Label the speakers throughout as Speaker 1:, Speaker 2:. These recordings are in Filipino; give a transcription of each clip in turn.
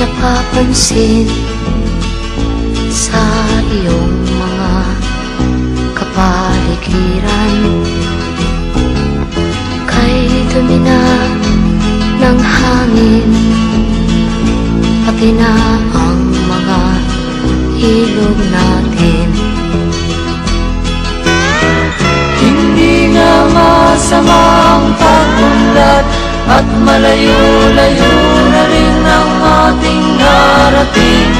Speaker 1: napapansin sa iyong mga kapaligiran. Kay dumi na ng hangin, pati na ang mga ilog natin.
Speaker 2: Hindi nga masama ang pag-unlad, at malayo-layo na rin ang ating narating.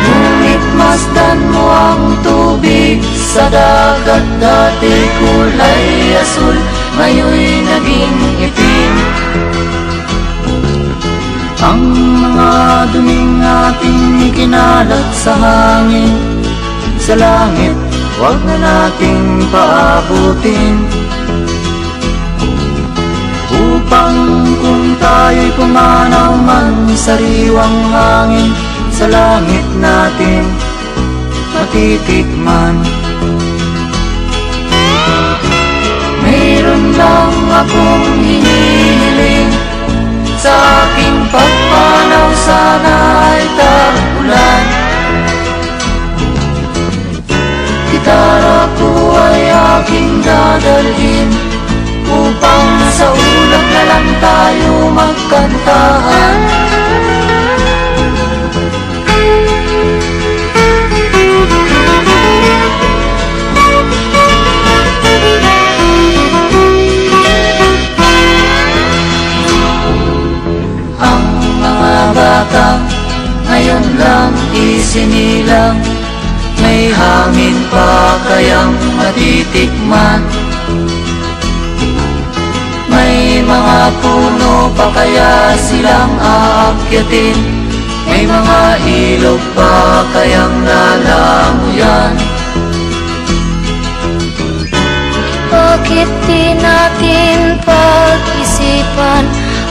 Speaker 2: Ngunit masdan mo ang tubig sa dagat, dati kulay asul, ngayon'y naging itim. Ang mga duming ating ikinalat sa hangin, sa langit, huwag na nating paabutin. Upang kung tayo'y pumanaw man sa sariwang hangin, sa langit natin matitikman. Mayroon lang akong hinihiling, sa aking pagpanaw sana ay tag-ulan. Gitara ko ay aking dadalhin, upang sa ulap na lang tayo magkantahan. Ang mga bata ngayon lang isinilang, may hangin pa kayang matitikman? May mga puno pa kaya silang aakyatin? May mga ilog pa kayang lalanguyan?
Speaker 1: Bakit di natin pag-isipan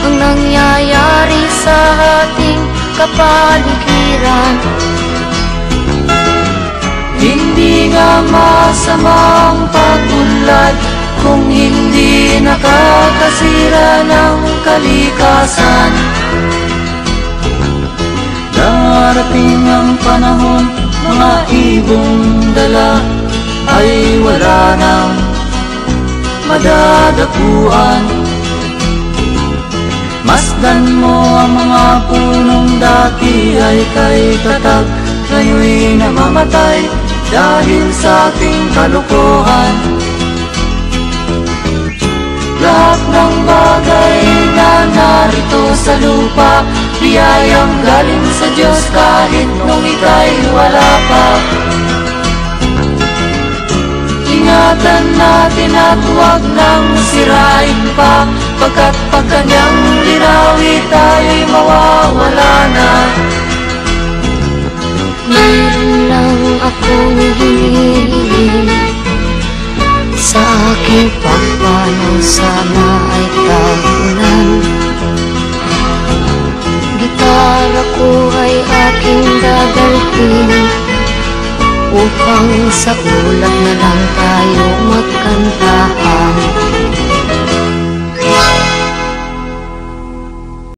Speaker 1: ang nangyayari sa ating kapaligiran?
Speaker 2: Hindi nga masamang pag-unlad, kung hindi nakakasira ng kalikasan. Darating ang panahon, mga ibong dala ay wala nang madadapuan. Masdan mo ang mga punong dati ay kay tatag, ngayon'y namamatay dahil sa ating kalokohan. Lahat ng bagay na narito sa lupa, biyayang galing sa Diyos kahit nung ika'y wala pa. Ingatan natin at huwag nang sirain pa, pagkat pag kanyang linawi tayo'y mawawala na.
Speaker 1: Meron lang akong hinihiling, sa aking pagpanaw sana ay tag-ulan. Gitara ko ay aking dadalhin, upang sa